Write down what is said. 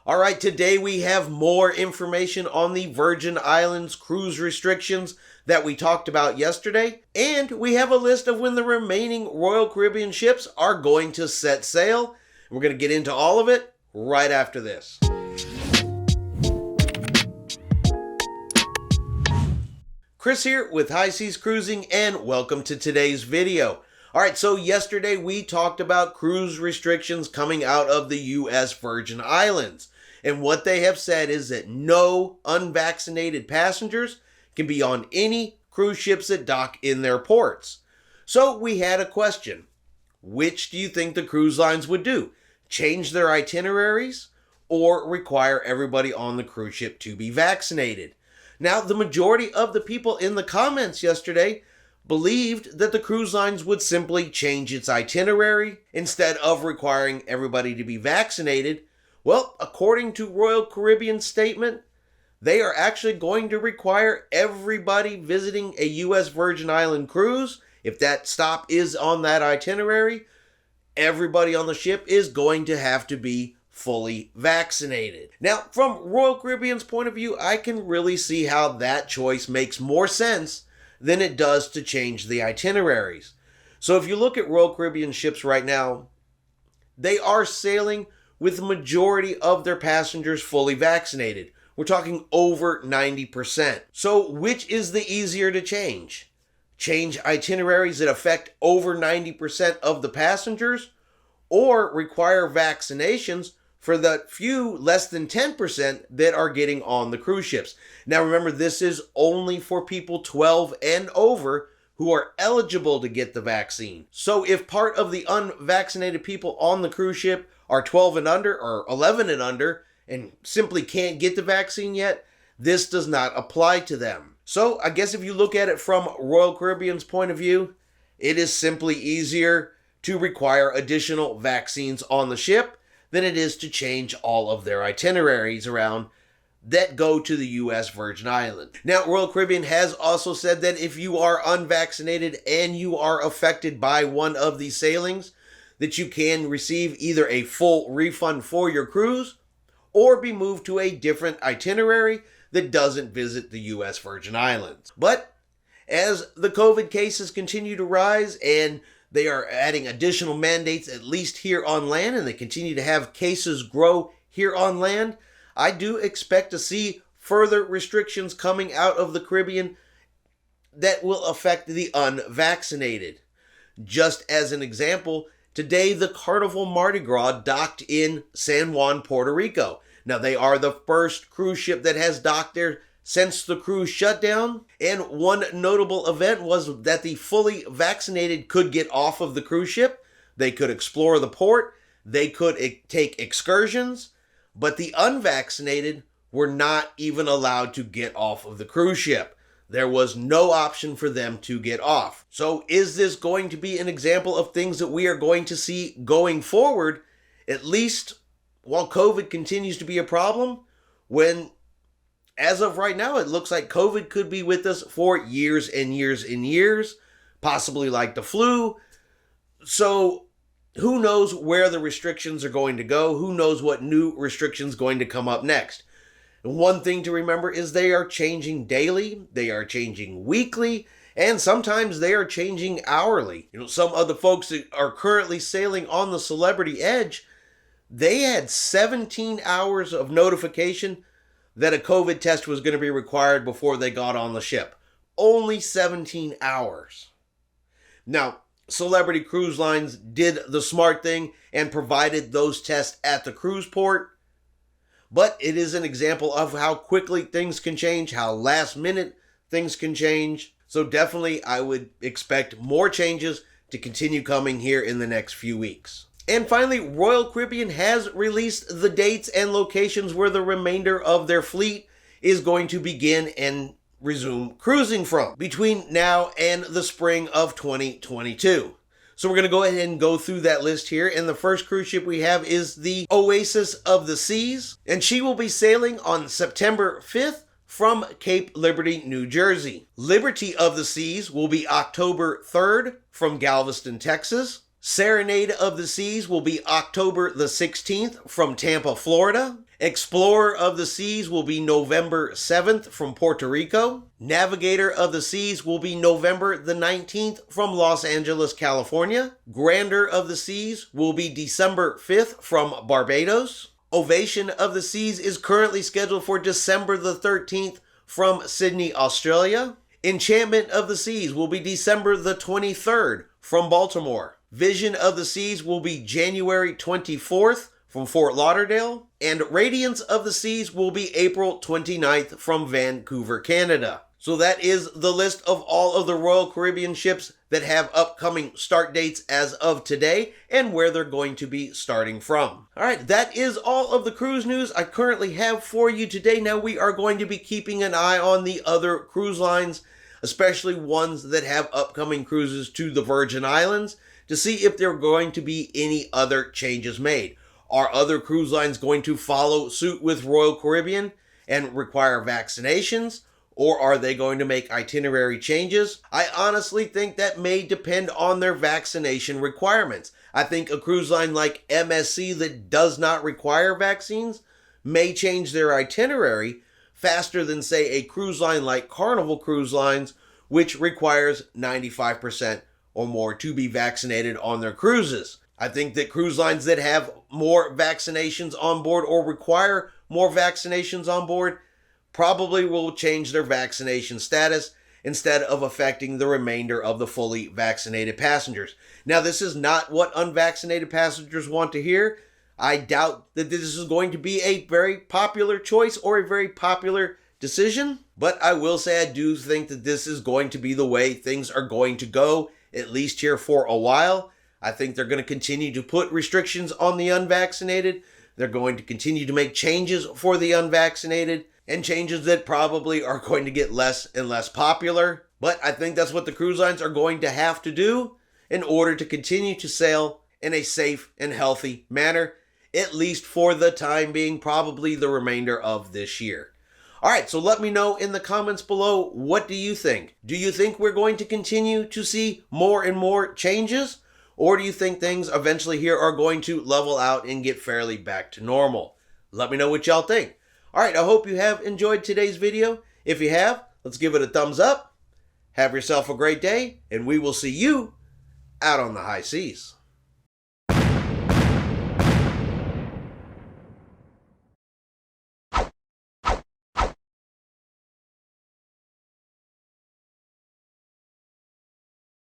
All right, today we have more information on the Virgin Islands cruise restrictions that we talked about yesterday, and we have a list of when the remaining Royal Caribbean ships are going to set sail. We're going to get into all of it right after this. Chris here with High Seas Cruising, and welcome to today's video. All right, so yesterday we talked about cruise restrictions coming out of the U.S. Virgin Islands. And what they have said is that no unvaccinated passengers can be on any cruise ships that dock in their ports. So we had a question. Which do you think the cruise lines would do? Change their itineraries or require everybody on the cruise ship to be vaccinated? Now, the majority of the people in the comments yesterday believed that the cruise lines would simply change its itinerary instead of requiring everybody to be vaccinated. Well, according to Royal Caribbean's statement, they are actually going to require everybody visiting a U.S. Virgin Island cruise, if that stop is on that itinerary, everybody on the ship is going to have to be fully vaccinated. Now, from Royal Caribbean's point of view, I can really see how that choice makes more sense than it does to change the itineraries. So if you look at Royal Caribbean ships right now, they are sailing with the majority of their passengers fully vaccinated. We're talking over 90%. So which is the easier to change? Change itineraries that affect over 90% of the passengers, or require vaccinations for the few less than 10% that are getting on the cruise ships? Now remember, this is only for people 12 and over who are eligible to get the vaccine. So if part of the unvaccinated people on the cruise ship are 12 and under or 11 and under and simply can't get the vaccine yet, this does not apply to them. So I guess if you look at it from Royal Caribbean's point of view, it is simply easier to require additional vaccines on the ship than it is to change all of their itineraries around that go to the U.S. Virgin Islands. Now, Royal Caribbean has also said that if you are unvaccinated and you are affected by one of these sailings, that you can receive either a full refund for your cruise or be moved to a different itinerary that doesn't visit the U.S. Virgin Islands. But as the COVID cases continue to rise and they are adding additional mandates, at least here on land, and they continue to have cases grow here on land, I do expect to see further restrictions coming out of the Caribbean that will affect the unvaccinated. Just as an example, today the Carnival Mardi Gras docked in San Juan, Puerto Rico. Now, they are the first cruise ship that has docked there since the cruise shutdown, and one notable event was that the fully vaccinated could get off of the cruise ship, they could explore the port, they could take excursions, but the unvaccinated were not even allowed to get off of the cruise ship. There was no option for them to get off. So is this going to be an example of things that we are going to see going forward, at least while COVID continues to be a problem, when as of right now, it looks like COVID could be with us for years and years and years, possibly like the flu. So who knows where the restrictions are going to go? Who knows what new restrictions going to come up next? And one thing to remember is they are changing daily, they are changing weekly, and sometimes they are changing hourly. Some of the folks that are currently sailing on the Celebrity Edge, they had 17 hours of notification that a COVID test was going to be required before they got on the ship. Only 17 hours. Now, Celebrity Cruise Lines did the smart thing and provided those tests at the cruise port, but it is an example of how quickly things can change, how last minute things can change. So definitely I would expect more changes to continue coming here in the next few weeks. And finally, Royal Caribbean has released the dates and locations where the remainder of their fleet is going to begin and resume cruising from between now and the spring of 2022. So we're going to go ahead and go through that list here. And the first cruise ship we have is the Oasis of the Seas, and she will be sailing on September 5th from Cape Liberty, New Jersey. Liberty of the Seas will be October 3rd from Galveston, Texas. Serenade of the Seas will be October the 16th from Tampa, Florida. Explorer of the Seas will be November 7th from Puerto Rico. Navigator of the Seas will be November the 19th from Los Angeles, California. Grandeur of the Seas will be December 5th from Barbados. Ovation of the Seas is currently scheduled for December the 13th from Sydney, Australia. Enchantment of the Seas will be December the 23rd from Baltimore. Vision of the Seas will be January 24th from Fort Lauderdale. And Radiance of the Seas will be April 29th from Vancouver, Canada. So that is the list of all of the Royal Caribbean ships that have upcoming start dates as of today and where they're going to be starting from. All right, that is all of the cruise news I currently have for you today. Now we are going to be keeping an eye on the other cruise lines, especially ones that have upcoming cruises to the Virgin Islands, to see if there are going to be any other changes made. Are other cruise lines going to follow suit with Royal Caribbean and require vaccinations? Or are they going to make itinerary changes? I honestly think that may depend on their vaccination requirements. I think a cruise line like MSC that does not require vaccines may change their itinerary faster than, say, a cruise line like Carnival Cruise Lines, which requires 95% or more to be vaccinated on their cruises. I think that cruise lines that have more vaccinations on board or require more vaccinations on board probably will change their vaccination status instead of affecting the remainder of the fully vaccinated passengers. Now, this is not what unvaccinated passengers want to hear. I doubt that this is going to be a very popular choice or a very popular decision, but I will say I do think that this is going to be the way things are going to go, at least here for a while. I think they're going to continue to put restrictions on the unvaccinated. They're going to continue to make changes for the unvaccinated, and changes that probably are going to get less and less popular. But I think that's what the cruise lines are going to have to do in order to continue to sail in a safe and healthy manner, at least for the time being, probably the remainder of this year. All right, so let me know in the comments below, what do you think? Do you think we're going to continue to see more and more changes? Or do you think things eventually here are going to level out and get fairly back to normal? Let me know what y'all think. All right, I hope you have enjoyed today's video. If you have, let's give it a thumbs up. Have yourself a great day, and we will see you out on the high seas.